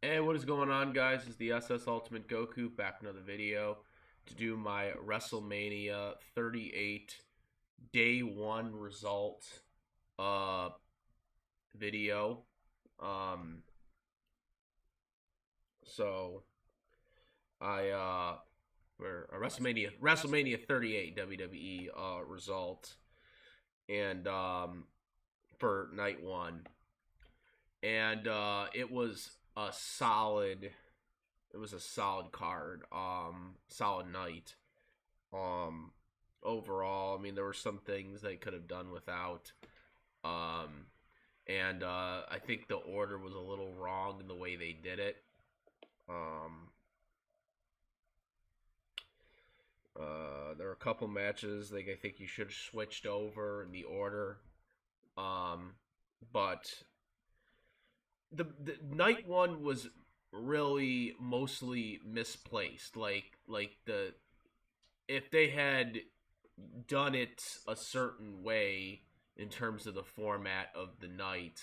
Hey, what is going on, guys? It's the SS Ultimate Goku back with another video to do my WrestleMania 38 Day 1 result uh video. Um so I we're a WrestleMania 38 WWE result and for night 1. And it was a solid card, solid night. Um, Overall, I mean, there were some things they could have done without. Um, and I think the order was a little wrong in the way they did it. Um, there were a couple matches like I think you should have switched over in the order. Um, but the night one was really mostly misplaced. Like the if they had done it a certain way in terms of the format of the night,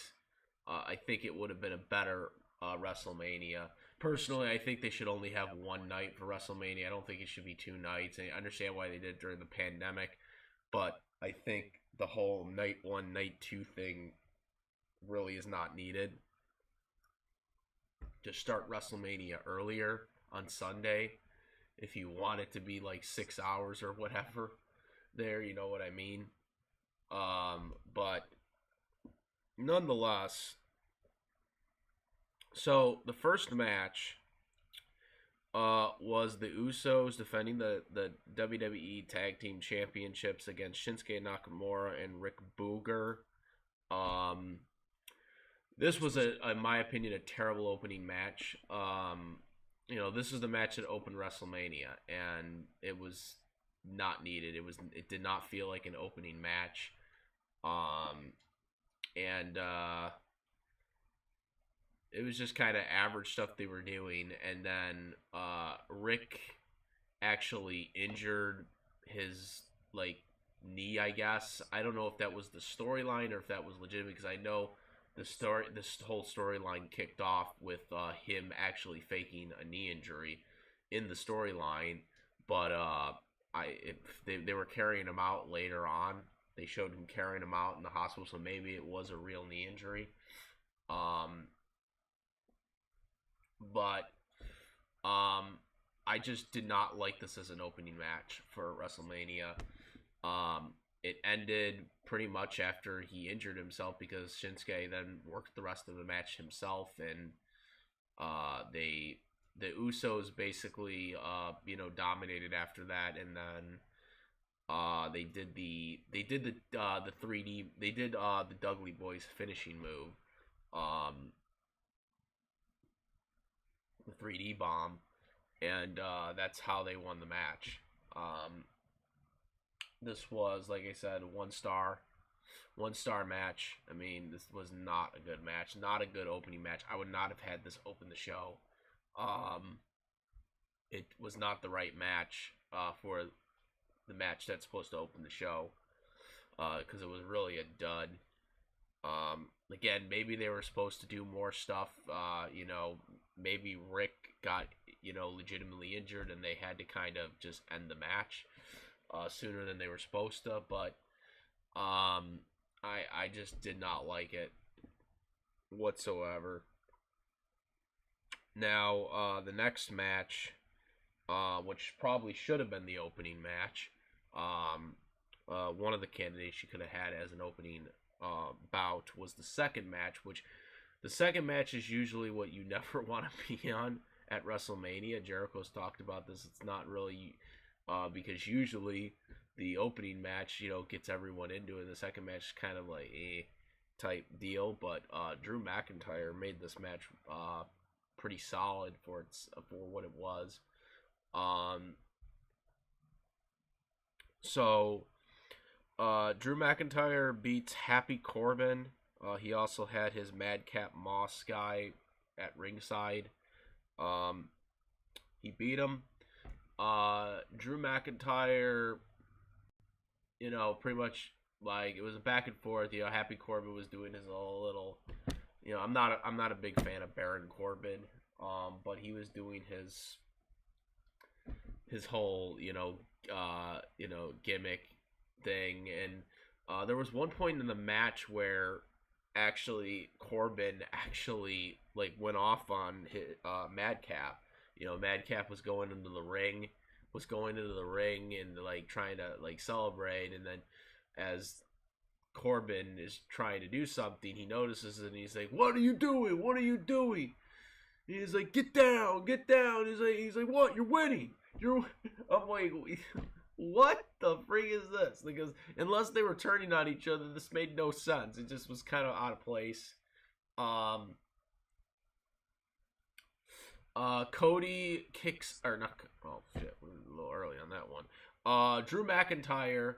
I think it would have been a better WrestleMania. Personally, I think they should only have one night for WrestleMania. I don't think it should be two nights. I understand why they did it during the pandemic, but I think the whole night one, night two thing really is not needed. Just start WrestleMania earlier on Sunday if you want it to be like 6 hours or whatever. There, you know what I mean. But nonetheless, so the first match was the Usos defending the WWE Tag Team Championships against Shinsuke Nakamura and Rick Booger. Um, this was in my opinion, a terrible opening match. This is the match that opened WrestleMania, and it was not needed. It did not feel like an opening match. Um, and It was just kind of average stuff they were doing, and then Rick actually injured his like knee. I guess I don't know if that was the storyline or if that was legitimate because I know this whole storyline kicked off with him actually faking a knee injury in the storyline, but they were carrying him out later on. They showed him carrying him out in the hospital, so maybe it was a real knee injury. Um, but I just did not like this as an opening match for WrestleMania. It ended pretty much after he injured himself because Shinsuke then worked the rest of the match himself, and the Usos basically dominated after that, and then the 3D they did the Dudley Boys finishing move, um, the 3D bomb, and that's how they won the match. This was, like I said, one star match. I mean, this was not a good match, not a good opening match. I would not have had this open the show. Um, it was not the right match for the match that's supposed to open the show because it was really a dud. Again, maybe they were supposed to do more stuff. Maybe Rick got legitimately injured and they had to kind of just end the match sooner than they were supposed to. But I just did not like it whatsoever. Now the next match, which probably should have been the opening match, one of the candidates you could have had as an opening bout was the second match, which the second match is usually what you never want to be on at WrestleMania. Jericho's talked about this. It's not really because usually the opening match, gets everyone into it. The second match is kind of like a type deal, but Drew McIntyre made this match pretty solid for what it was. Um, so Drew McIntyre beats Happy Corbin. He also had his Madcap Moss guy at ringside. Um, he beat him. Drew McIntyre, pretty much like it was a back and forth. Happy Corbin was doing his little. I'm not a big fan of Baron Corbin. but he was doing his whole gimmick thing, and there was one point in the match where actually Corbin actually like went off on his, Madcap. Madcap was going into the ring, and like trying to like celebrate, and then as Corbin is trying to do something, he notices it and he's like, "What are you doing? What are you doing?" He's like, "Get down, get down." He's like, "What? You're winning. I'm like, what the freak is this? Because unless they were turning on each other, this made no sense. It just was kind of out of place. Cody kicks, or not, oh shit, we're a little early on that one. Drew McIntyre,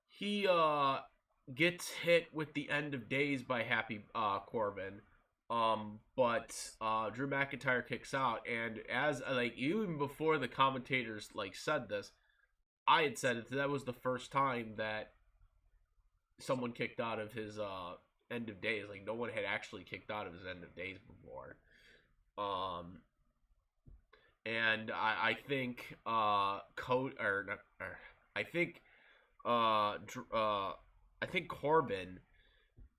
he gets hit with the end of days by Happy Corbin. But Drew McIntyre kicks out, and as like even before the commentators like said this, I had said it. That was the first time that someone kicked out of his end of days. Like no one had actually kicked out of his end of days before. And I think I think Corbin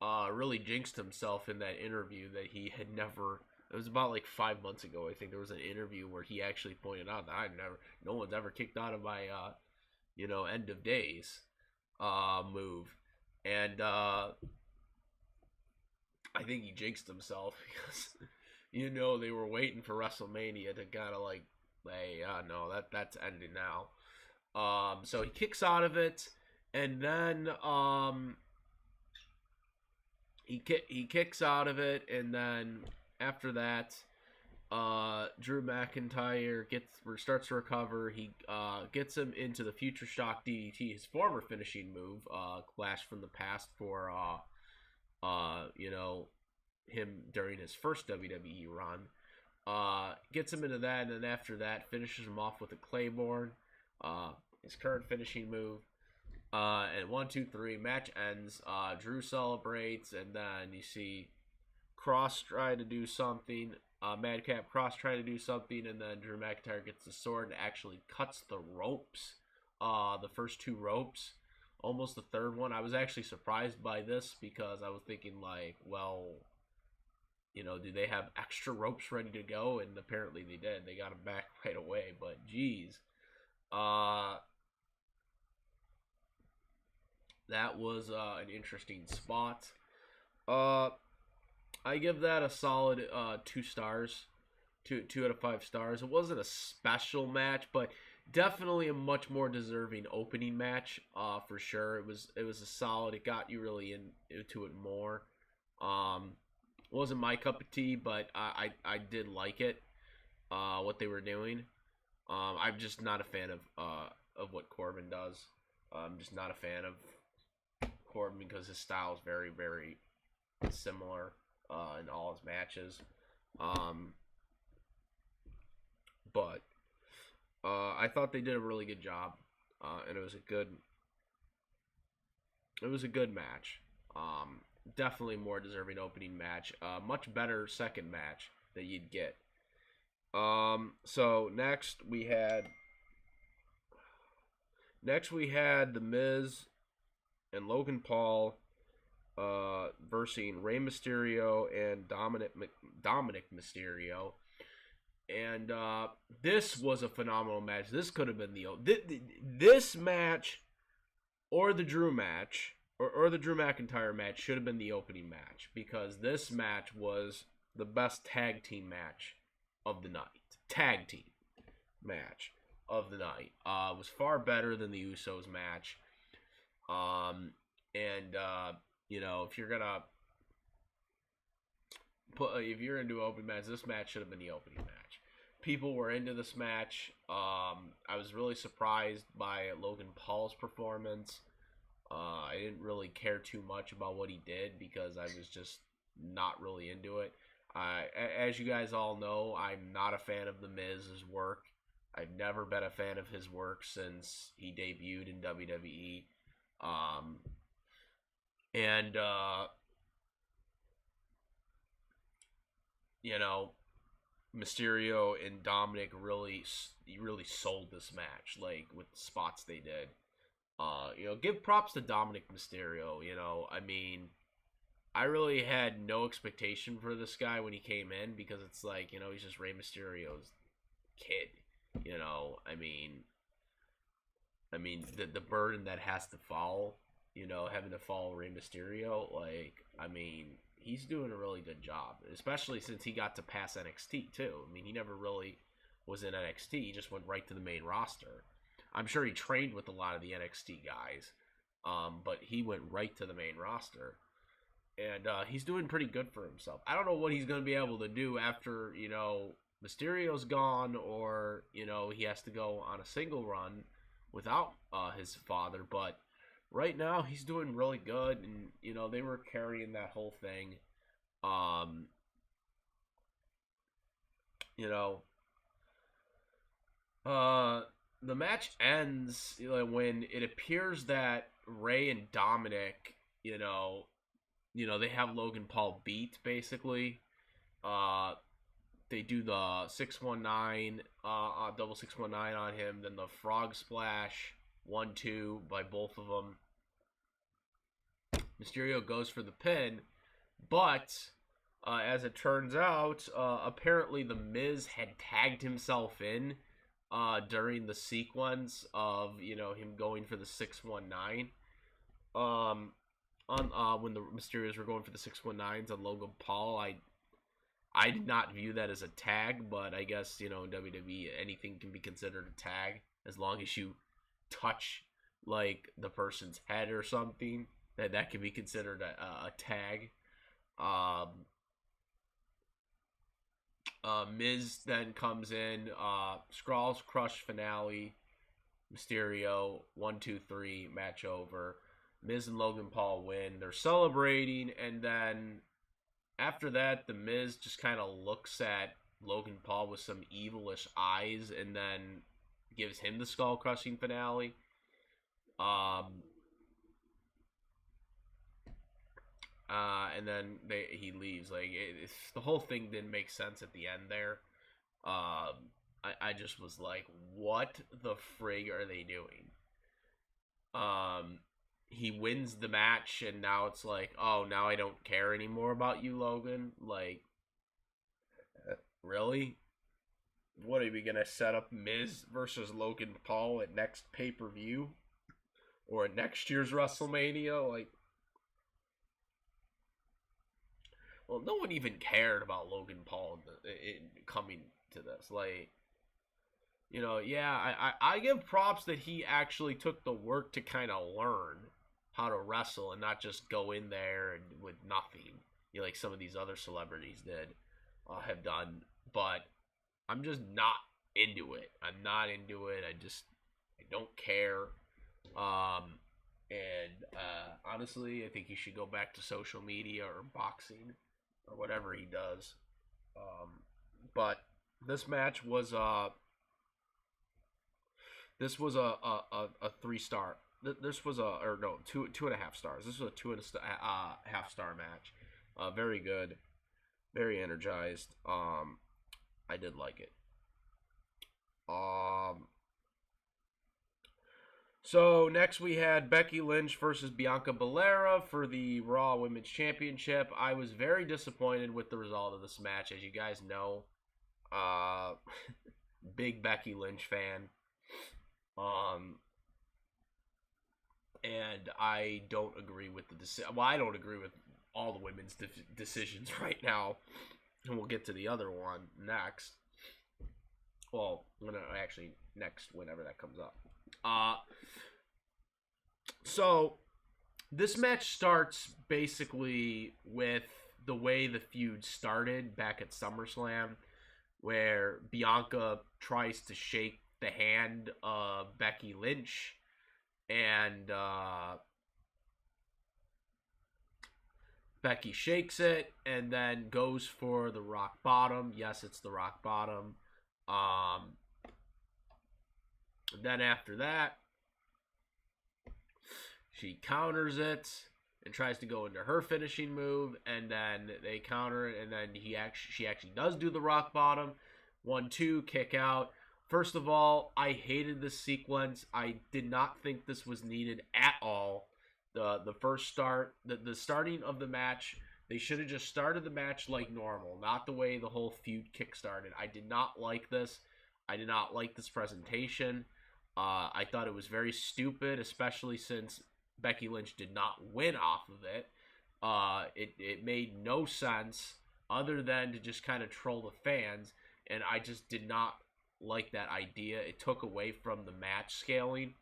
really jinxed himself in that interview that he had never. It was about like 5 months ago. I think there was an interview where he actually pointed out that no one's ever kicked out of my, end of days, move, and I think he jinxed himself because, they were waiting for WrestleMania to kind of like, hey, no, that's ending now. So he kicks out of it, and then he kicks out of it, and then after that, Drew McIntyre starts to recover. He gets him into the Future Shock DDT, his former finishing move, Clash from the Past for him during his first WWE run. Gets him into that, and then after that, finishes him off with a Claymore, his current finishing move. And 1, 2, 3, match ends. Drew celebrates, and then you see Cross try to do something. Madcap Cross trying to do something, and then Drew McIntyre gets the sword and actually cuts the ropes. The first 2 ropes, almost the third one. I was actually surprised by this because I was thinking like, well, do they have extra ropes ready to go? And apparently they did. They got them back right away. But geez, that was an interesting spot. I give that a solid 2 stars, 2 out of 5 stars. It wasn't a special match, but definitely a much more deserving opening match, for sure. It was a solid. It got you really into it more. Wasn't my cup of tea, but I did like it. What they were doing. I'm just not a fan of what Corbin does. I'm just not a fan of Corbin because his style is very, very similar in all his matches. But I thought they did a really good job, and it was a good match. Definitely more deserving opening match. Much better second match that you'd get. So next we had The Miz and Logan Paul versus Rey Mysterio and Dominic Mysterio. And this was a phenomenal match. This could have been this match or the Drew match or the Drew McIntyre match should have been the opening match, because this match was the best tag team match of the night. Tag team match of the night. It was far better than the Usos match. If you're gonna do an open match, this match should have been the opening match. People were into this match. I was really surprised by Logan Paul's performance. I didn't really care too much about what he did because I was just not really into it. As you guys all know, I'm not a fan of The Miz's work. I've never been a fan of his work since he debuted in WWE. you know, Mysterio and Dominic really sold this match, like with the spots they did. Give props to Dominic Mysterio. I mean, I really had no expectation for this guy when he came in because it's like, he's just Rey Mysterio's kid. The burden that has to fall, having to follow Rey Mysterio, like, he's doing a really good job, especially since he got to pass NXT too. He never really was in NXT. He just went right to the main roster. I'm sure he trained with a lot of the NXT guys, but he went right to the main roster. And he's doing pretty good for himself. I don't know what he's going to be able to do after, Mysterio's gone, or, he has to go on a single run without his father. But right now, he's doing really good. And, they were carrying that whole thing. The match ends when it appears that Rey and Dominic, they have Logan Paul beat, basically. They do the 619, double 619 on him, then the frog splash, 1-2 by both of them. Mysterio goes for the pin, but as it turns out, apparently the Miz had tagged himself in during the sequence of, him going for the 619. When the Mysterios were going for the 619s on Logan Paul, I did not view that as a tag, but I guess, in WWE, anything can be considered a tag as long as you touch, like, the person's head or something. That can be considered a tag. Miz then comes in, Skrull's Crush finale, Mysterio, 1-2-3, match over. Miz and Logan Paul win. They're celebrating, and then after that, the Miz just kind of looks at Logan Paul with some evilish eyes, and then gives him the skull crushing finale. And then he leaves. Like, the whole thing didn't make sense at the end there. I just was like, what the frig are they doing? He wins the match, and now it's like, oh, now I don't care anymore about you, Logan. Like, really? What, are we gonna set up Miz versus Logan Paul at next pay-per-view? Or at next year's WrestleMania? Like, well, no one even cared about Logan Paul in coming to this. Like, yeah, I give props that he actually took the work to kind of learn how to wrestle and not just go in there and with nothing, like some of these other celebrities have done. But I'm just not into it. I'm not into it. I don't care. Honestly, I think he should go back to social media or boxing or whatever he does. But this match was a 3-star. This was two and a half stars. This was a 2.5 star match. Very good, very energized. I did like it. So next we had Becky Lynch versus Bianca Bellera for the Raw Women's Championship. I was very disappointed with the result of this match, as you guys know. Big Becky Lynch fan. And I don't agree with the decision. Well, I don't agree with all the women's decisions right now. And we'll get to the other one next. Well, next, whenever that comes up. So this match starts basically with the way the feud started back at SummerSlam, where Bianca tries to shake the hand of Becky Lynch, and Becky shakes it and then goes for the rock bottom. Yes, it's the rock bottom. Then after that, she counters it, and tries to go into her finishing move, and then they counter it, and then she actually does do the rock bottom. 1-2, kick out. First of all, I hated this sequence. I did not think this was needed at all. The first start, the starting of the match, they should have just started the match like normal, not the way the whole feud kick-started. I did not like this. I did not like this presentation. I thought it was very stupid, especially since Becky Lynch did not win off of it. It made no sense other than to just kind of troll the fans, and I just did not like that idea. It took away from the match scaling.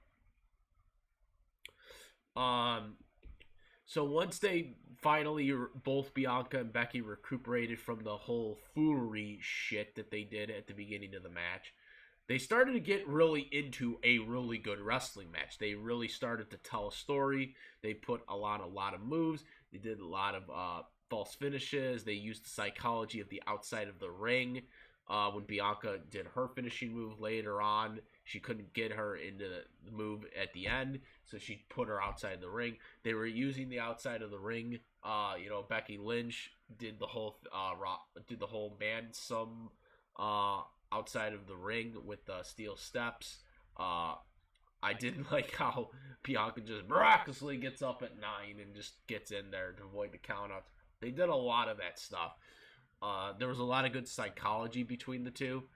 So once they finally, both Bianca and Becky recuperated from the whole foolery shit that they did at the beginning of the match, they started to get really into a really good wrestling match. They really started to tell a story. They put a lot of moves. They did a lot of false finishes. They used the psychology of the outside of the ring. When Bianca did her finishing move later on, she couldn't get her into the move at the end, so she put her outside the ring. They were using the outside of the ring. Becky Lynch did the whole man-some outside of the ring with steel steps. I didn't like how Bianca just miraculously gets up at 9 and just gets in there to avoid the countouts. They did a lot of that stuff. There was a lot of good psychology between the two.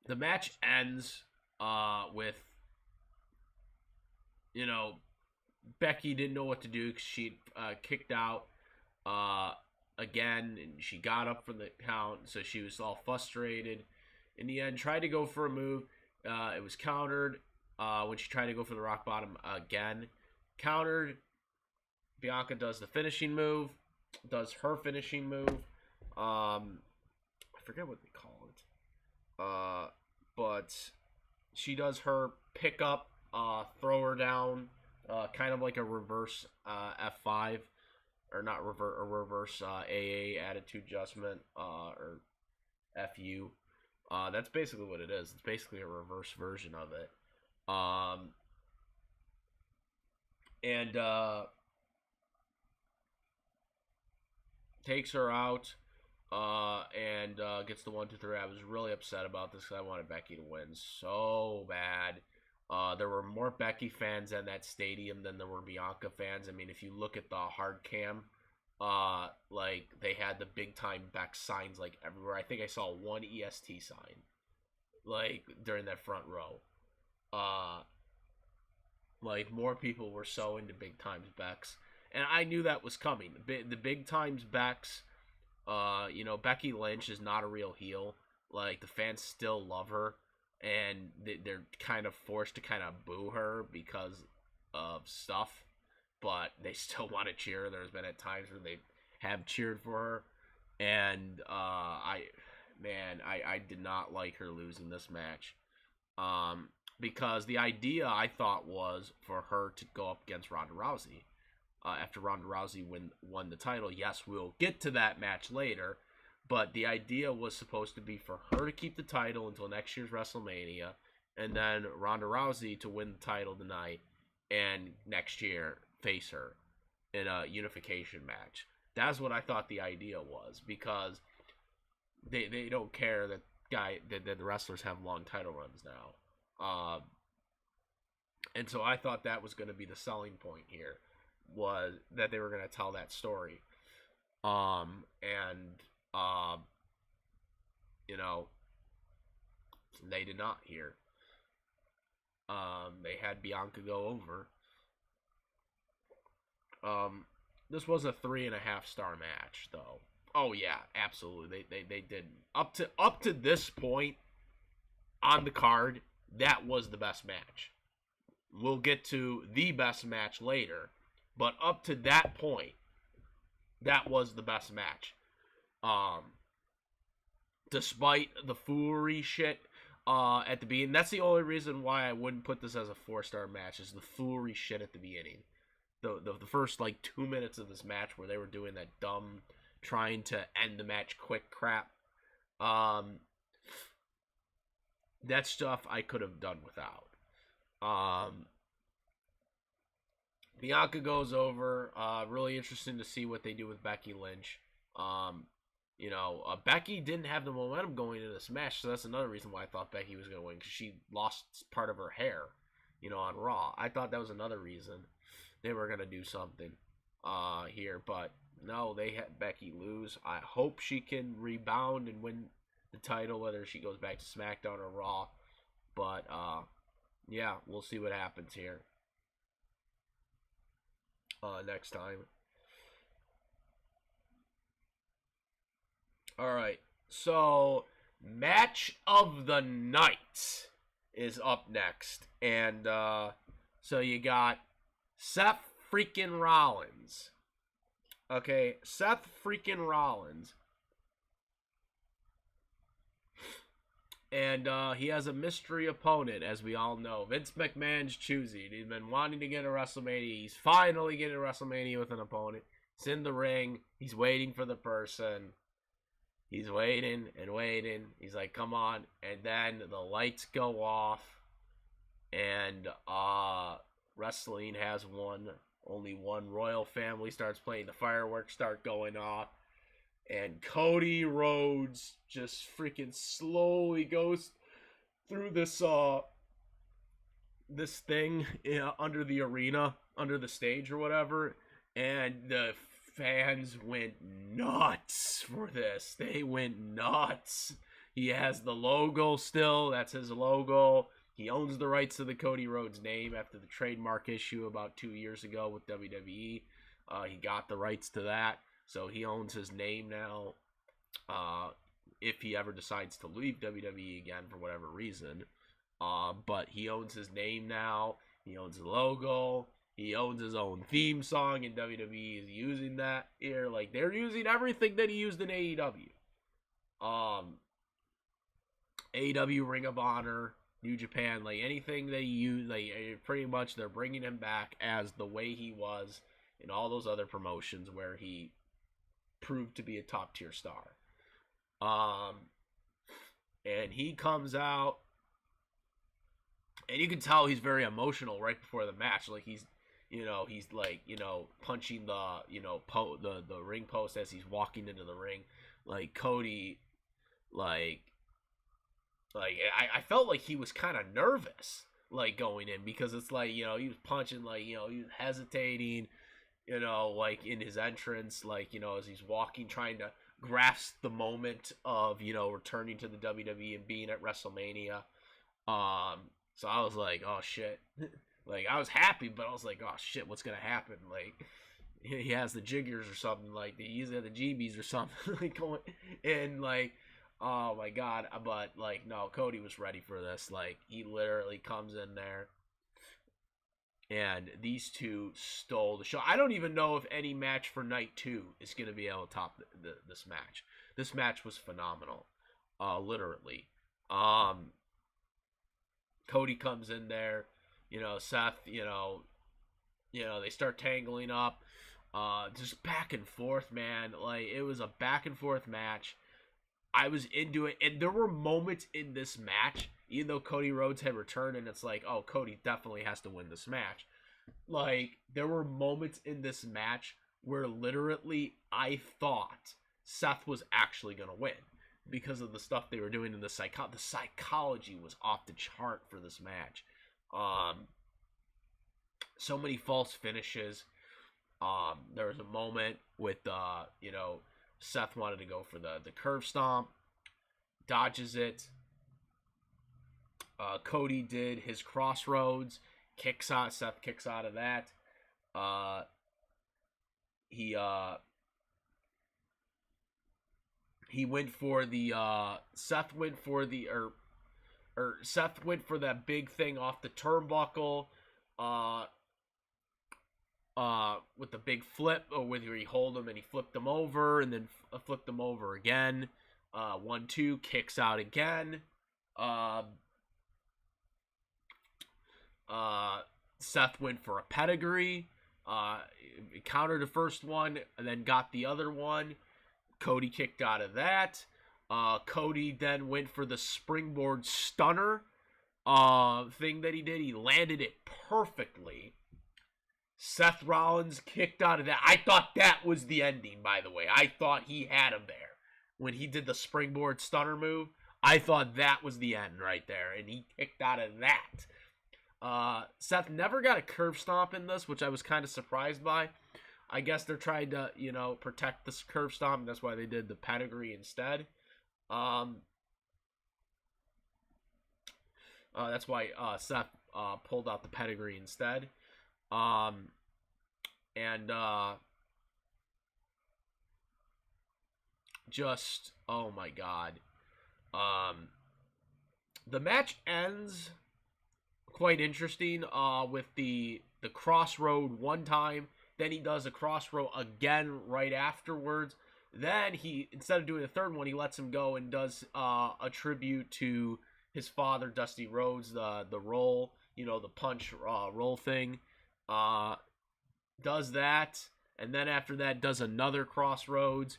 The match ends with, Becky didn't know what to do because she kicked out again, and she got up for the count, so she was all frustrated. In the end, tried to go for a move. It was countered when she tried to go for the rock bottom again. Countered. Bianca does the finishing move. Does her finishing move. I forget what they call it. But she does her pickup, throw her down, kind of like a reverse F5. Or not reverse AA, attitude adjustment, or FU. That's basically what it is. It's basically a reverse version of it. And takes her out, and gets the 1, 2, 3. I was really upset about this because I wanted Becky to win so bad. There were more Becky fans in that stadium than there were Bianca fans. I mean, if you look at the hard cam, they had the big time Beck signs everywhere. I think I saw one EST sign, during that front row. More people were so into big times Becks, and I knew that was coming. The big times Becks, Becky Lynch is not a real heel. The fans still love her. And they're kind of forced to kind of boo her because of stuff, but they still want to cheer. There's been at times where they have cheered for her, and I did not like her losing this match, because the idea I thought was for her to go up against Ronda Rousey after Ronda Rousey won the title. Yes, we'll get to that match later. But the idea was supposed to be for her to keep the title until next year's WrestleMania, and then Ronda Rousey to win the title tonight, and next year face her in a unification match. That's what I thought the idea was, because they don't care that the wrestlers have long title runs now. And so I thought that was going to be the selling point here, was that they were going to tell that story. They did not here. They had Bianca go over. This was a 3.5 star match, though. Oh yeah, absolutely. They did up to this point on the card. That was the best match. We'll get to the best match later, but up to that point, that was the best match. Despite the foolery shit at the beginning. That's the only reason why I wouldn't put this as a 4-star match, is the foolery shit at the beginning. The first 2 minutes of this match where they were doing that dumb trying to end the match quick crap. That stuff I could have done without. Um, Bianca goes over. Really interesting to see what they do with Becky Lynch. Becky didn't have the momentum going into this match, so that's another reason why I thought Becky was going to win, because she lost part of her hair, on Raw. I thought that was another reason they were going to do something here, but no, they had Becky lose. I hope she can rebound and win the title, whether she goes back to SmackDown or Raw. But, yeah, we'll see what happens here next time. All right, so match of the night is up next, and so you got Seth freaking Rollins. Okay, Seth freaking Rollins, and he has a mystery opponent, as we all know. Vince McMahon's choosing. He's been wanting to get a WrestleMania. He's finally getting a WrestleMania with an opponent. He's in the ring. He's waiting for the person. He's waiting and waiting. He's like, come on. And then the lights go off. And wrestling has only one royal family starts playing. The fireworks start going off. And Cody Rhodes just freaking slowly goes through this thing under the arena, under the stage or whatever. And the fans went nuts for this. They went nuts. He has the logo still. That's his logo. He owns the rights to the Cody Rhodes name after the trademark issue about 2 years ago with WWE. He got the rights to that, so he owns his name now. If he ever decides to leave WWE again for whatever reason. But he owns his name now. He owns the logo. He owns his own theme song, and WWE is using that here. Like, they're using everything that he used in AEW. AEW, Ring of Honor, New Japan, like, anything they use, like, pretty much they're bringing him back as the way he was in all those other promotions where he proved to be a top-tier star. And he comes out, and you can tell he's very emotional right before the match. Like, he's like, punching the ring post as he's walking into the ring. Like, Cody, I felt like he was kind of nervous, like, going in, because it's like, he was punching, like, he was hesitating, like, in his entrance, like, as he's walking, trying to grasp the moment of, returning to the WWE and being at WrestleMania. So I was like, oh, shit. Like, I was happy, but I was like, oh, shit, what's going to happen? Like, he has the jiggers or something, like, he's got the GBs or something, like, going, and, like, oh, my God, but, like, no, Cody was ready for this. Like, he literally comes in there, and these two stole the show. I don't even know if any match for night 2 is going to be able to top this match. This match was phenomenal, literally. Cody comes in there. Seth, they start tangling up. Just back and forth, man. Like, it was a back and forth match. I was into it. And there were moments in this match, even though Cody Rhodes had returned, and it's like, oh, Cody definitely has to win this match. Like, there were moments in this match where literally I thought Seth was actually going to win because of the stuff they were doing in the psychology was off the chart for this match. So many false finishes. There was a moment with Seth wanted to go for the curve stomp, dodges it. Cody did his crossroads, Seth kicks out of that. He went for the Seth went for that big thing off the turnbuckle, with the big flip, or where he hold him and he flipped him over, and then flipped him over again. 1-2, kicks out again. Seth went for a pedigree, countered the first one, and then got the other one. Cody kicked out of that. Cody then went for the springboard stunner, thing that he did. He landed it perfectly. Seth Rollins kicked out of that. I thought that was the ending, by the way. I thought he had him there. When he did the springboard stunner move, I thought that was the end right there. And he kicked out of that. Seth never got a curb stomp in this, which I was kind of surprised by. I guess they're trying to, protect this curb stomp. And that's why they did the pedigree instead. That's why Seth pulled out the pedigree instead. Just, oh my god. The match ends quite interesting with the crossroad one time. Then he does a crossroad again right afterwards. Then he, instead of doing the third one, he lets him go and does a tribute to his father, Dusty Rhodes, the roll, the punch roll thing. Does that, and then after that does another crossroads.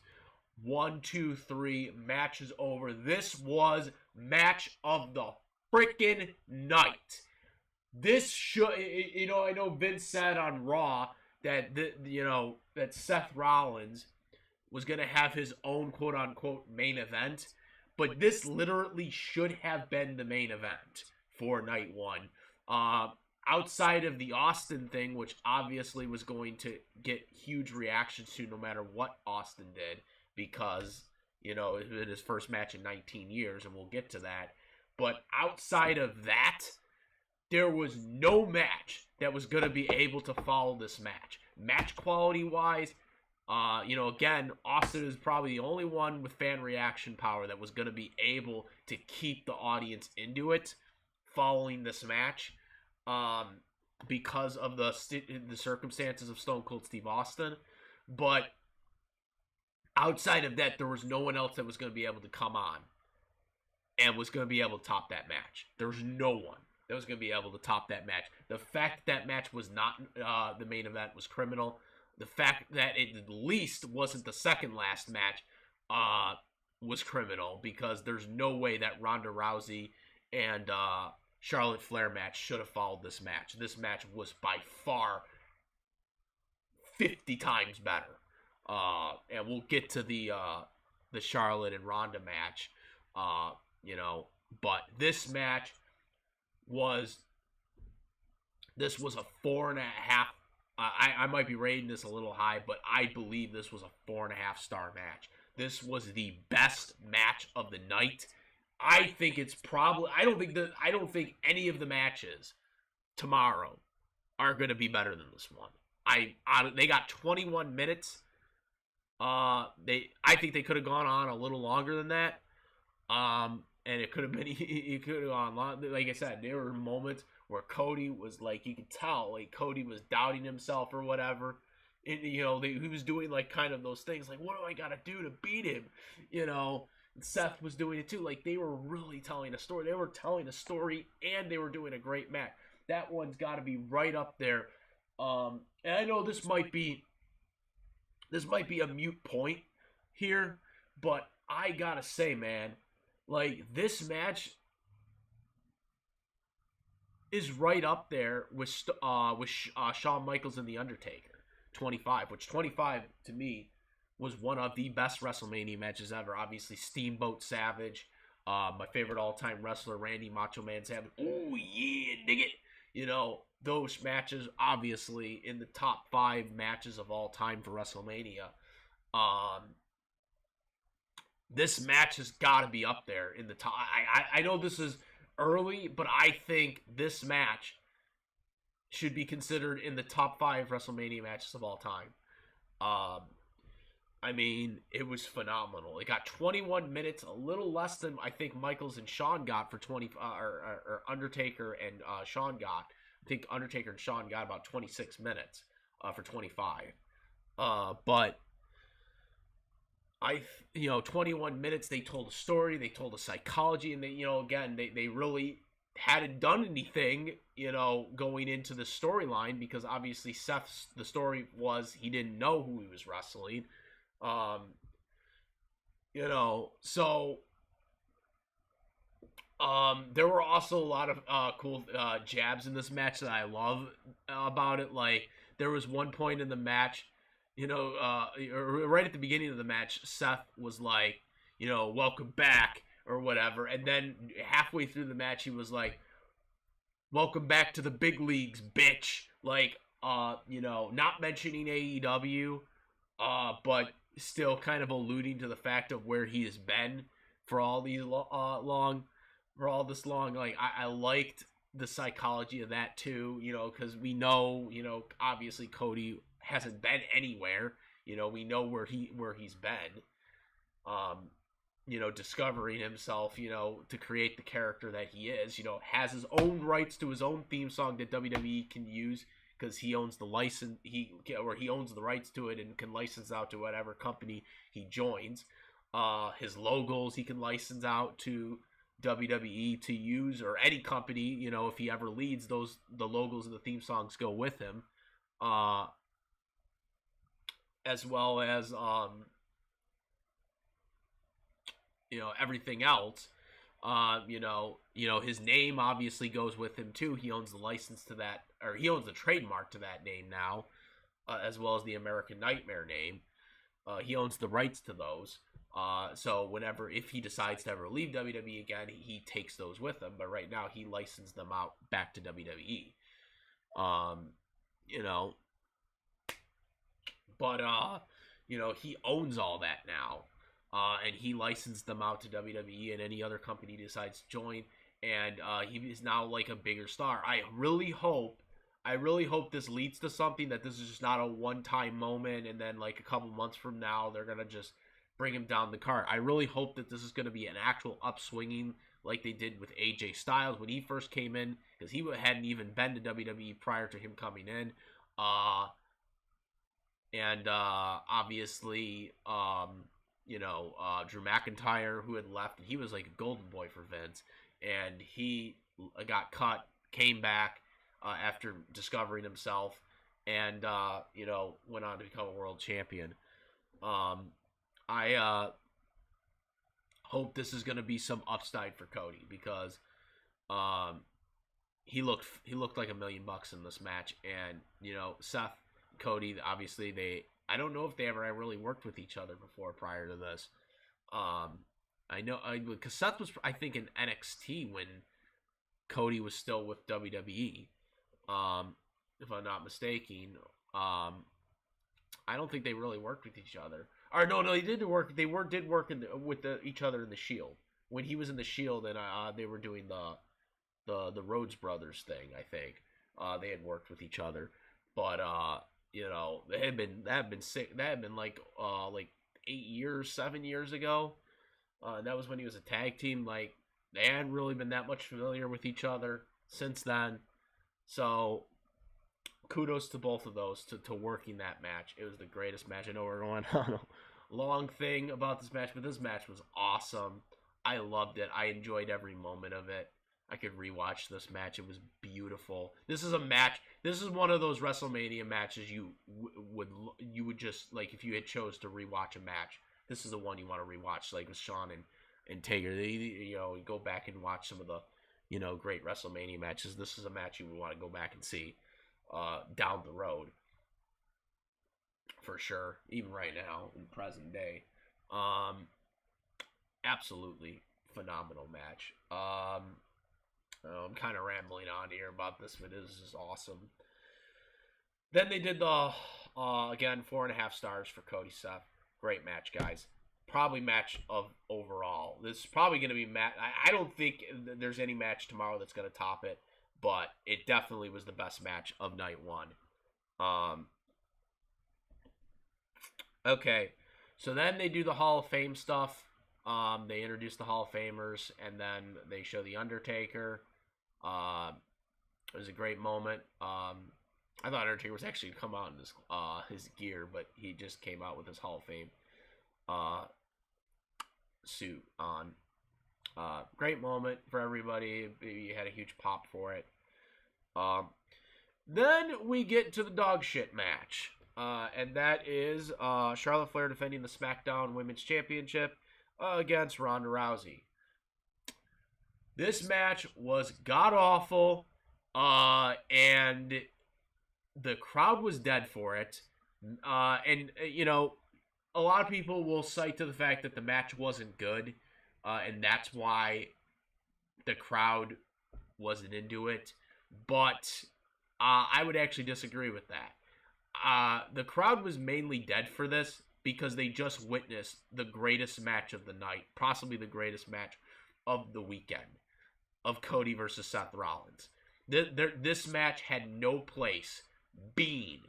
1, 2, 3, match is over. This was match of the freaking night. This should, I know Vince said on Raw that that Seth Rollins was gonna have his own quote unquote main event, but this literally should have been the main event for night one. Outside of the Austin thing, which obviously was going to get huge reactions to no matter what Austin did, because, it was his first match in 19 years, and we'll get to that. But outside of that, there was no match that was going to be able to follow this match. Match quality-wise, again, Austin is probably the only one with fan reaction power that was going to be able to keep the audience into it following this match. Because of the circumstances of Stone Cold Steve Austin. But outside of that, there was no one else that was going to be able to come on and was going to be able to top that match. There was no one that was going to be able to top that match. The fact that match was not the main event was criminal. The fact that it at least wasn't the second last match was criminal, because there's no way that Ronda Rousey and Charlotte Flair match should have followed this match. This match was by far 50 times better. And we'll get to the Charlotte and Ronda match, but this match was a 4.5. I might be rating this a little high, but I believe this was a 4.5-star match. This was the best match of the night. I think it's probably. I don't think any of the matches tomorrow are going to be better than this one. They got 21 minutes. I think they could have gone on a little longer than that. And it could have been. It could have gone long. Like I said, there were moments where Cody was like, you could tell, like Cody was doubting himself or whatever. And, he was doing like kind of those things, like, what do I got to do to beat him? Seth was doing it too. Like, they were really telling a story. They were telling a story, and they were doing a great match. That one's got to be right up there. And I know this might be a mute point here, but I gotta say, man, like, this match is right up there with Shawn Michaels and The Undertaker, 25, which 25 to me was one of the best WrestleMania matches ever. Obviously, Steamboat Savage, my favorite all-time wrestler, Randy Macho Man Savage. Oh, yeah, dig it. Those matches, obviously, in the top 5 matches of all time for WrestleMania. This match has got to be up there in the top. I know this is early, but I think this match should be considered in the top 5 WrestleMania matches of all time. I mean, it was phenomenal. It got 21 minutes, a little less than I think Michaels and Shawn got for 20, or Undertaker and Shawn got. I think Undertaker and Shawn got about 26 minutes for 25. But 21 minutes, they told a story, they told a psychology, and they really hadn't done anything, going into the storyline, because obviously the story was he didn't know who he was wrestling. So There were also a lot of cool jabs in this match that I love about it. Like, there was one point in the match, right at the beginning of the match, Seth was like, welcome back or whatever. And then halfway through the match, he was like, welcome back to the big leagues, bitch. Like, not mentioning AEW, but still kind of alluding to the fact of where he has been for all this long. Like, I liked the psychology of that too, because we know, obviously Cody hasn't been anywhere. We know where he's been. Discovering himself, to create the character that he is, has his own rights to his own theme song that WWE can use because he owns the license, he owns the rights to it and can license out to whatever company he joins. His logos he can license out to WWE to use, or any company, if he ever leads, the logos and the theme songs go with him. As well as everything else. His name obviously goes with him too. He owns the license to that, or he owns the trademark to that name now, as well as the American Nightmare name. He owns the rights to those. So if he decides to ever leave WWE again, he takes those with him. But right now, he licensed them out back to WWE. He owns all that now. And he licensed them out to WWE and any other company he decides to join. And he is now like a bigger star. I really hope this leads to something, that this is just not a one-time moment and then like a couple months from now they're going to just bring him down the card. I really hope that this is going to be an actual upswinging like they did with AJ Styles when he first came in, because he hadn't even been to WWE prior to him coming in. Obviously, Drew McIntyre, who had left, and he was like a golden boy for Vince, and he got cut, came back after discovering himself, and went on to become a world champion. I hope this is going to be some upside for Cody, because he looked like $1 million in this match, and Seth, Cody, obviously I don't know if they ever really worked with each other before prior to this. I know because Seth was, I think, in NXT when Cody was still with WWE. If I'm not mistaken. I don't think they really worked with each other. Or no, they did work. They did work with each other in the Shield. When he was in the Shield, and they were doing the Rhodes brothers thing. I think they had worked with each other, but they had been sick. That had been like 7 years ago. That was when he was a tag team. Like, they hadn't really been that much familiar with each other since then. So kudos to both of those to working that match. It was the greatest match. I know we're going on a long thing about this match, but this match was awesome. I loved it. I enjoyed every moment of it. I could rewatch this match. It was beautiful. This is a match. This is one of those WrestleMania matches you would just, like, if you had chose to rewatch a match, this is the one you want to rewatch, like with Shawn and Taker. You go back and watch some of the great WrestleMania matches. This is a match you would want to go back and see down the road for sure, even right now in present day. Absolutely phenomenal match. I'm kind of rambling on here about this, but it is just awesome. Then they did the again 4.5 stars for Cody Seth. Great match, guys. Probably match of overall. This is probably going to be match. I don't think there's any match tomorrow that's going to top it, but it definitely was the best match of night one. Okay, so then they do the Hall of Fame stuff. They introduce the Hall of Famers, and then they show the Undertaker. It was a great moment. I thought Undertaker was actually going to come out in his gear, but he just came out with his Hall of Fame suit on. Great moment for everybody. You had a huge pop for it. Then we get to the dog shit match. And that is Charlotte Flair defending the Smackdown Women's Championship against Ronda Rousey. This match was god awful, and the crowd was dead for it. And you know, a lot of people will cite to the fact that the match wasn't good, and that's why the crowd wasn't into it. But I would actually disagree with that. The crowd was mainly dead for this because they just witnessed the greatest match of the night, possibly the greatest match of the weekend, of Cody versus Seth Rollins. This match had no place being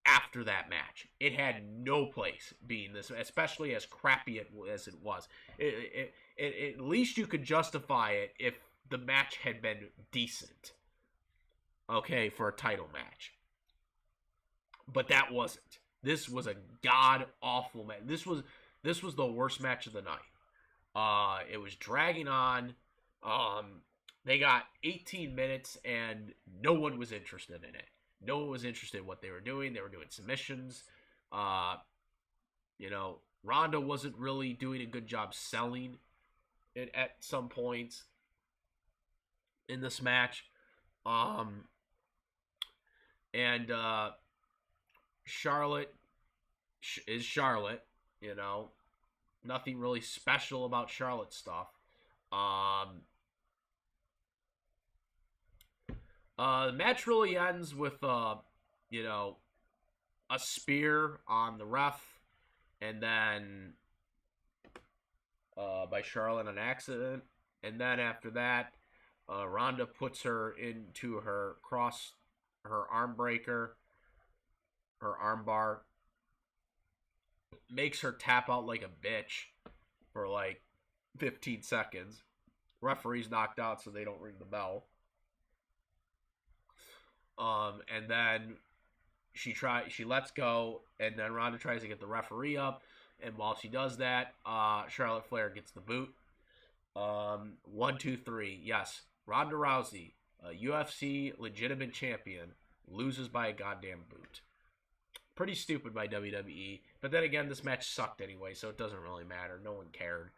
after that match. It had no place being this, especially as crappy as it was. At least you could justify it if the match had been decent, okay, for a title match. But that wasn't. This was a god awful match. This was the worst match of the night. It was dragging on. They got 18 minutes and no one was interested in it. No one was interested in what they were doing. They were doing submissions. You know, Ronda wasn't really doing a good job selling it at some points in this match. And Charlotte is Charlotte, you know. Nothing really special about Charlotte stuff. The match really ends with you know, a spear on the ref, and then by Charlotte on accident, and then after that, Ronda puts her into her arm breaker, her arm bar, makes her tap out like a bitch for like 15 seconds. Referee's knocked out, so they don't ring the bell. And then she lets go, and then Ronda tries to get the referee up, and while she does that, Charlotte Flair gets the boot. 1, 2, 3. Yes, Ronda Rousey, a UFC legitimate champion, loses by a goddamn boot. Pretty stupid by WWE, but then again, this match sucked anyway, so it doesn't really matter. No one cared.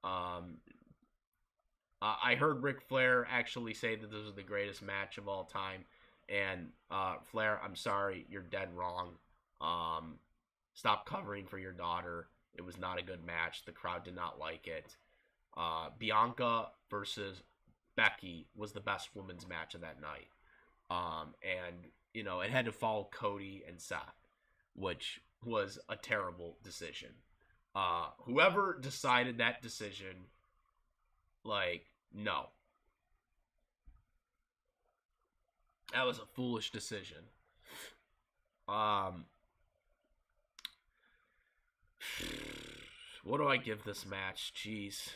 I heard Ric Flair actually say that this was the greatest match of all time. And Flair, I'm sorry, you're dead wrong. Stop covering for your daughter. It was not a good match. The crowd did not like it. Bianca versus Becky was the best women's match of that night. And, you know, it had to follow Cody and Seth, which was a terrible decision. Whoever decided that decision, like, no. That was a foolish decision. What do I give this match? Jeez.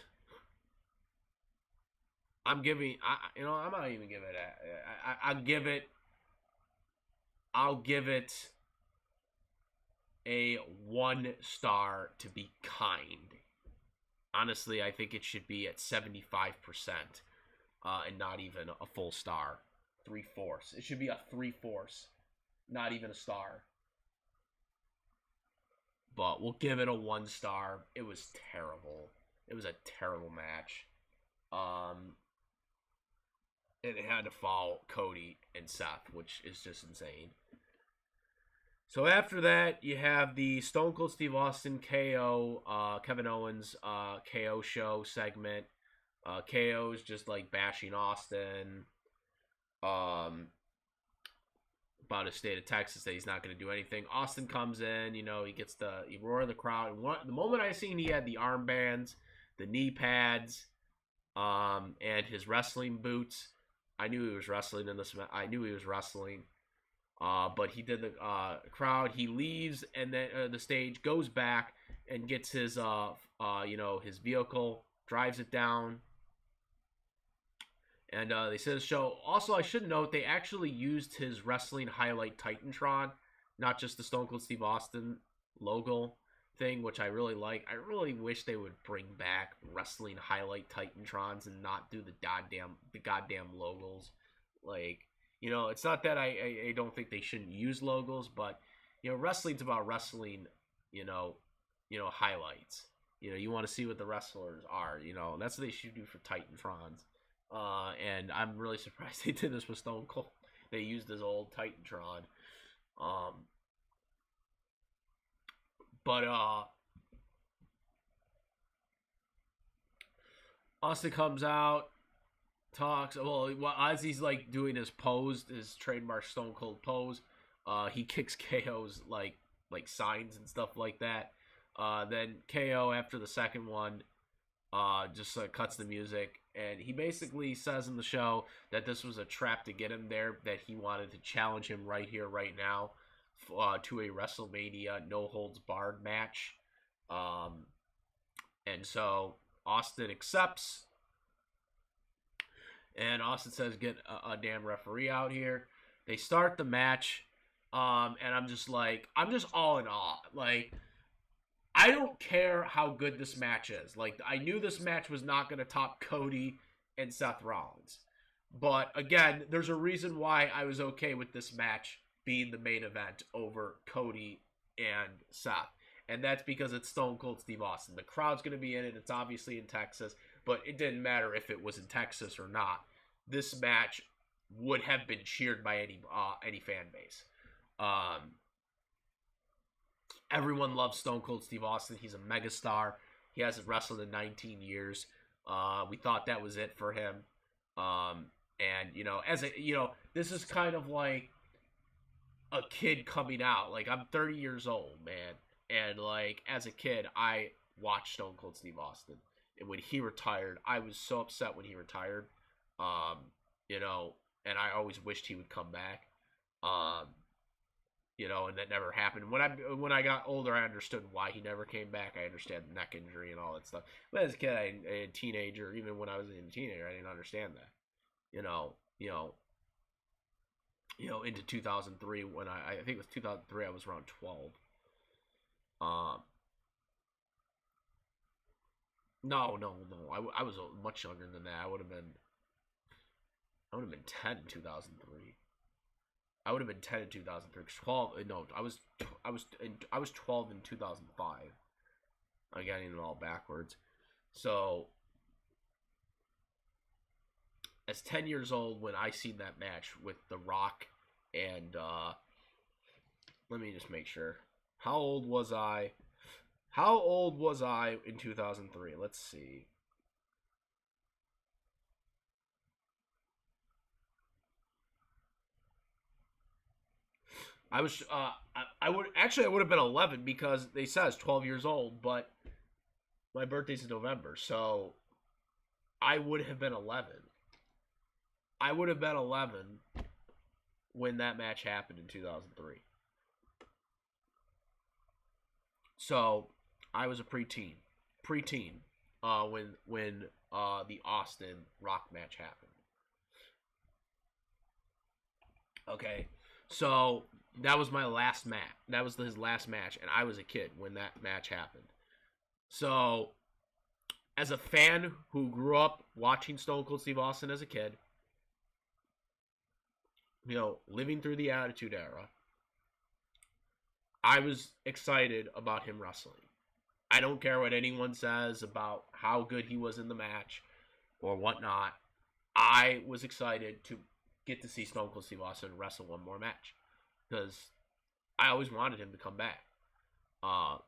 I'm giving. I'm not even giving it. I'll give it a 1 star to be kind. Honestly, I think it should be at 75%, and not even a full star. 3/4. It should be a 3/4, not even a star. But we'll give it a 1 star. It was terrible. It was a terrible match. And it had to follow Cody and Seth, which is just insane. So after that, you have the Stone Cold Steve Austin KO, Kevin Owens KO show segment. KO's just like bashing Austin. About his state of Texas, that he's not going to do anything. Austin comes in, you know, he roar the crowd. And the moment I seen he had the armbands, the knee pads, and his wrestling boots, I knew he was wrestling in this. I knew he was wrestling. But he did the crowd. He leaves, and then the stage goes back and gets his his vehicle, drives it down. And they said the show. Also, I should note they actually used his wrestling highlight Titantron, not just the Stone Cold Steve Austin logo thing, which I really like. I really wish they would bring back wrestling highlight Titantrons and not do the goddamn logos. Like, you know, it's not that I don't think they shouldn't use logos, but you know, wrestling's about wrestling. You know, highlights. You know, you want to see what the wrestlers are. You know, and that's what they should do for Titantrons. And I'm really surprised they did this with Stone Cold. They used his old Titantron. But Austin comes out, talks. Well, as he's like doing his pose, his trademark Stone Cold pose, he kicks KO's like signs and stuff like that. Then KO after the second one, just cuts the music, and he basically says in the show that this was a trap to get him there. That he wanted to challenge him right here, right now, to a WrestleMania no holds barred match. And so Austin accepts, and Austin says, "Get a damn referee out here." They start the match, and I'm just all in awe. Like, I don't care how good this match is. Like, I knew this match was not going to top Cody and Seth Rollins. But, again, there's a reason why I was okay with this match being the main event over Cody and Seth. And that's because it's Stone Cold Steve Austin. The crowd's going to be in it. It's obviously in Texas. But it didn't matter if it was in Texas or not. This match would have been cheered by any fan base. Everyone loves Stone Cold Steve Austin. He's a megastar. He hasn't wrestled in 19 years. We thought that was it for him. And this is kind of like a kid coming out. Like, I'm 30 years old, man. And like, as a kid, I watched Stone Cold Steve Austin. And when he retired, I was so upset when he retired. And I always wished he would come back. And that never happened. When I got older, I understood why he never came back. I understand the neck injury and all that stuff. But as a kid, a teenager, even when I was a teenager, I didn't understand that. Into 2003, when I think it was 2003, I was around 12. No. I was much younger than that. I would have been 10 in 2003. I would have been 10 in 2003. 12. No, I was 12 in 2005. I'm getting it all backwards. So, as 10 years old, when I seen that match with The Rock and let me just make sure. How old was I? In 2003? Let's see. I would have been 11 because they says 12 years old, but my birthday's in November, so I would have been 11. I would have been 11 when that match happened in 2003. So I was a preteen, when the Austin Rock match happened. Okay, so that was my last match. That was his last match, and I was a kid when that match happened. So, as a fan who grew up watching Stone Cold Steve Austin as a kid, living through the Attitude Era, I was excited about him wrestling. I don't care what anyone says about how good he was in the match or whatnot. I was excited to get to see Stone Cold Steve Austin wrestle one more match because I always wanted him to come back. I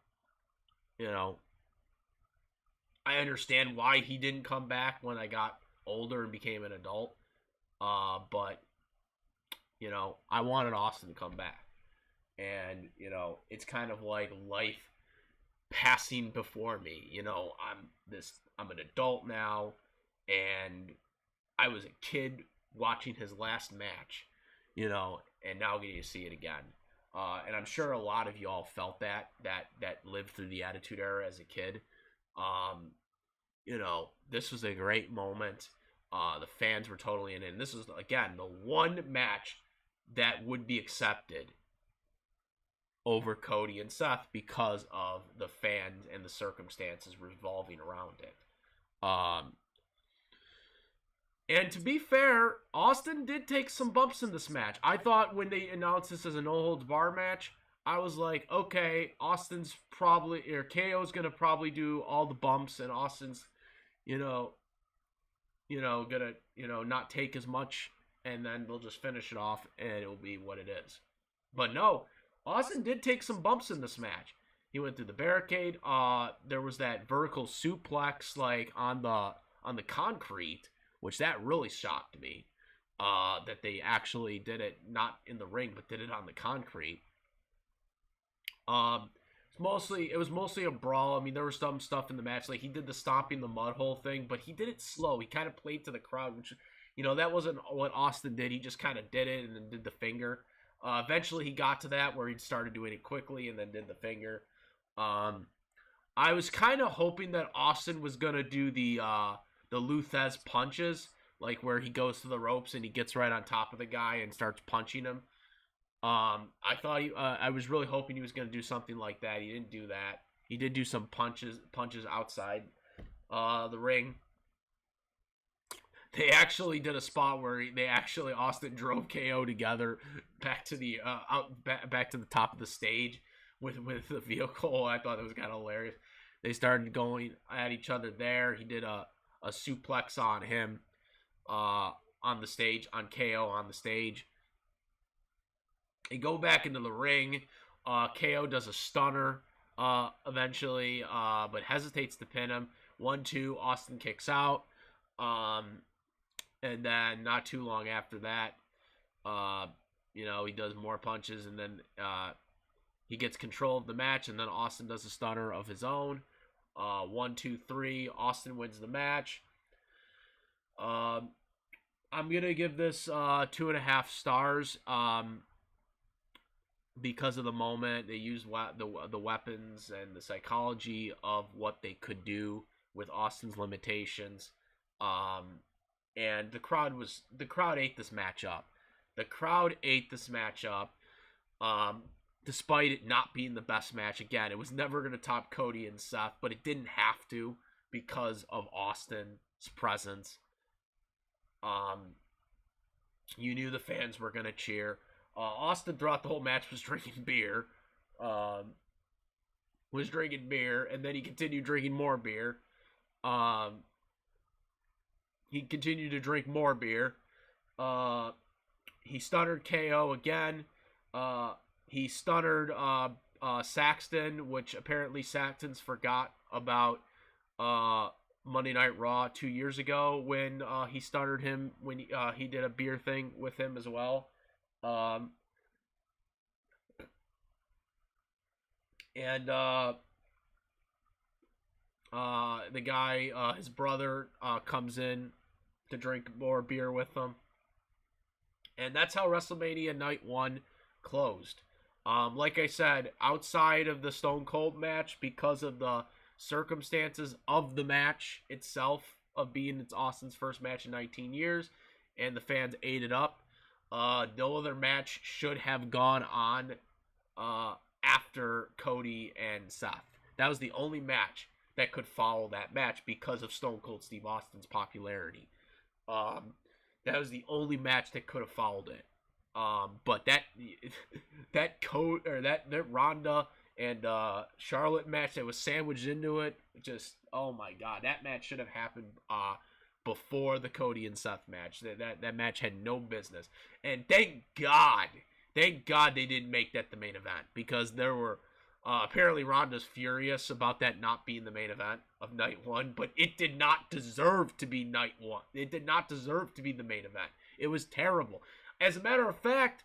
understand why he didn't come back when I got older and became an adult. But I wanted Austin to come back. And, it's kind of like life passing before me. I'm an adult now, and I was a kid watching his last match, and now getting to see it again. And I'm sure a lot of y'all felt that lived through the Attitude Era as a kid. This was a great moment. The fans were totally in it. And this was, again, the one match that would be accepted over Cody and Seth because of the fans and the circumstances revolving around it. And to be fair, Austin did take some bumps in this match. I thought when they announced this as a no-holds-barred match, I was like, okay, Austin's probably, or KO's going to probably do all the bumps, and Austin's, gonna, not take as much, and then they'll just finish it off, and it'll be what it is. But no, Austin did take some bumps in this match. He went through the barricade. There was that vertical suplex, like on the concrete, which that really shocked me. That they actually did it not in the ring, but did it on the concrete. It was mostly a brawl. I mean, there was some stuff in the match, like he did the stomping the mud hole thing, but he did it slow. He kind of played to the crowd, which, that wasn't what Austin did. He just kind of did it and then did the finger. Eventually, he got to that where he started doing it quickly and then did the finger. I was kind of hoping that Austin was gonna do the Luthez punches, like where he goes to the ropes and he gets right on top of the guy and starts punching him. I was really hoping he was going to do something like that. He didn't do that. He did do some punches outside the ring. They actually did a spot where Austin drove KO together back to the back to the top of the stage with the vehicle. I thought it was kind of hilarious. They started going at each other there. He did a suplex on him on the stage, on KO on the stage. They go back into the ring. KO does a stunner eventually, but hesitates to pin him. 1-2, Austin kicks out. And then not too long after that, he does more punches, and then he gets control of the match, and then Austin does a stunner of his own. 1, 2, 3, Austin wins the match. I'm going to give this 2.5 stars. Because of the moment, they used the weapons and the psychology of what they could do with Austin's limitations, and the crowd ate this match up. The crowd ate this match up, despite it not being the best match. Again, it was never going to top Cody and Seth, but it didn't have to because of Austin's presence. You knew the fans were going to cheer. Austin throughout the whole match was drinking beer. And then he continued drinking more beer. He continued to drink more beer. He stuttered KO again. He stuttered Saxton, which apparently Saxton's forgot about Monday Night Raw 2 years ago when he stuttered him when he did a beer thing with him as well. The guy, his brother, comes in to drink more beer with them. And that's how WrestleMania Night 1 closed. Like I said, outside of the Stone Cold match, because of the circumstances of the match itself, of being it's Austin's first match in 19 years, and the fans ate it up, no other match should have gone on after Cody and Seth. That was the only match that could follow that match because of Stone Cold Steve Austin's popularity. That was the only match that could have followed it. But that Ronda and Charlotte match that was sandwiched into it, just, oh my god, that match should have happened before the Cody and Seth match. That match had no business. And thank God they didn't make that the main event, because there were apparently Ronda's furious about that not being the main event of Night 1, but it did not deserve to be Night 1. It did not deserve to be the main event. It was terrible. As a matter of fact,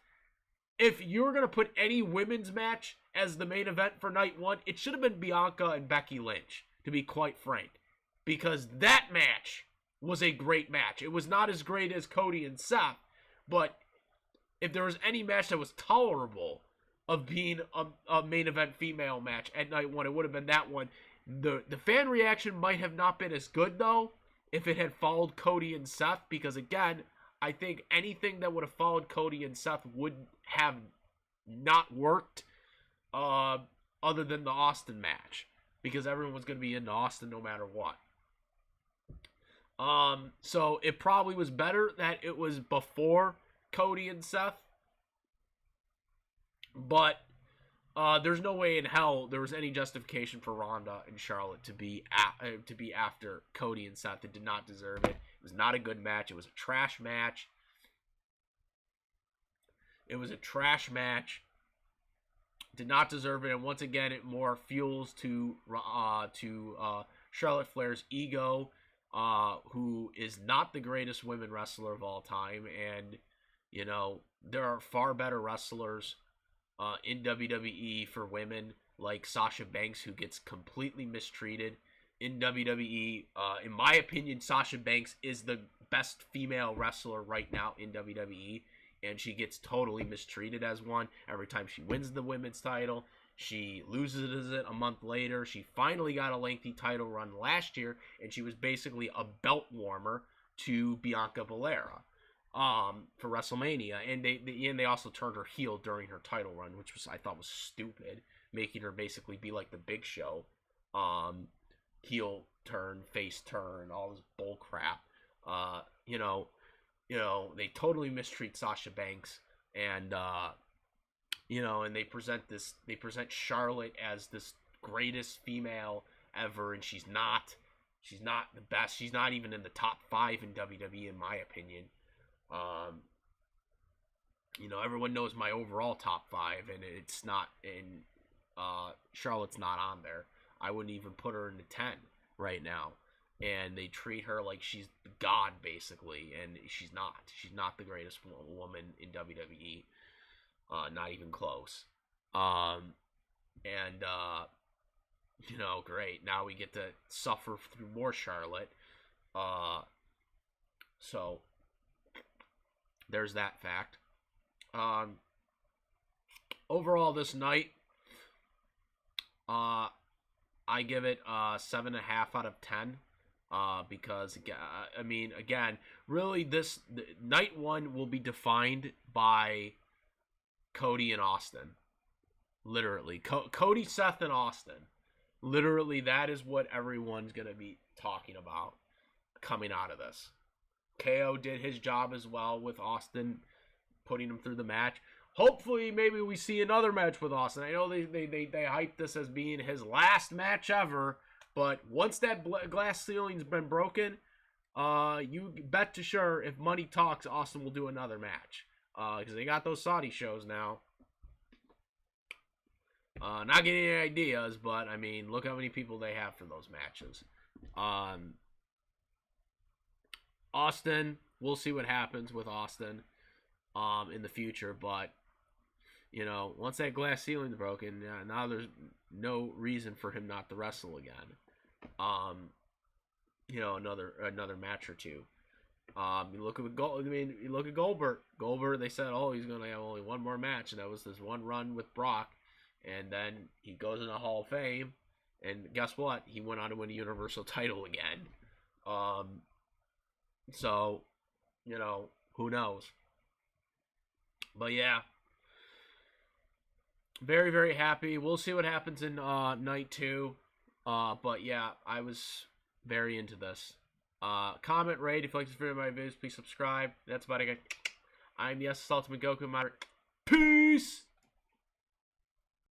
if you were going to put any women's match as the main event for Night 1, it should have been Bianca and Becky Lynch, to be quite frank. Because that match was a great match. It was not as great as Cody and Seth, but if there was any match that was tolerable of being a main event female match at Night 1, it would have been that one. The fan reaction might have not been as good, though, if it had followed Cody and Seth, because, again, I think anything that would have followed Cody and Seth would have not worked other than the Austin match, because everyone was going to be into Austin no matter what. So it probably was better that it was before Cody and Seth, but there's no way in hell there was any justification for Ronda and Charlotte to be after Cody and Seth. It did not deserve it. It was not a good match. It was a trash match. Did not deserve it, and once again, it more fuels to Charlotte Flair's ego, who is not the greatest women wrestler of all time, and there are far better wrestlers in WWE for women, like Sasha Banks, who gets completely mistreated in WWE. In my opinion, Sasha Banks is the best female wrestler right now in WWE, and she gets totally mistreated as one. Every time she wins the women's title, she loses it a month later. She finally got a lengthy title run last year, and she was basically a belt warmer to Bianca Bellera for WrestleMania. And they also turned her heel during her title run, which I thought was stupid, making her basically be like the Big Show. Heel turn, face turn, all this bull crap. They totally mistreat Sasha Banks, and and they present Charlotte as this greatest female ever, and she's not the best. She's not even in the top 5 in WWE, in my opinion. Everyone knows my overall top 5, and it's not, and Charlotte's not on there. I wouldn't even put her in the 10 right now. And they treat her like she's God, basically, and she's not. She's not the greatest woman in WWE. Not even close. Great. Now we get to suffer through more Charlotte. So there's that fact. Overall, this night, I give it 7.5 out of 10. Because again, really, night 1 will be defined by Cody and Austin. Literally, Cody, Seth, and Austin. Literally, that is what everyone's gonna be talking about coming out of this. KO did his job as well with Austin, putting him through the match. Hopefully, maybe we see another match with Austin. I know they hyped this as being his last match ever. But once that glass ceiling's been broken, you bet to sure if money talks, Austin will do another match. Because they got those Saudi shows now. Not getting any ideas, but, look how many people they have for those matches. Austin, we'll see what happens with Austin in the future. But, once that glass ceiling's broken, now there's no reason for him not to wrestle again. Another match or two. You look at Goldberg. Goldberg, they said, he's gonna have only one more match, and that was this one run with Brock, and then he goes in the Hall of Fame, and guess what? He went on to win a Universal title again. So, who knows? But yeah, very, very happy. We'll see what happens in night 2. But yeah, I was very into this. Comment, rate. If you like this video, my videos, please subscribe. That's about it, guys. I'm the Ultimate Goku. Peace!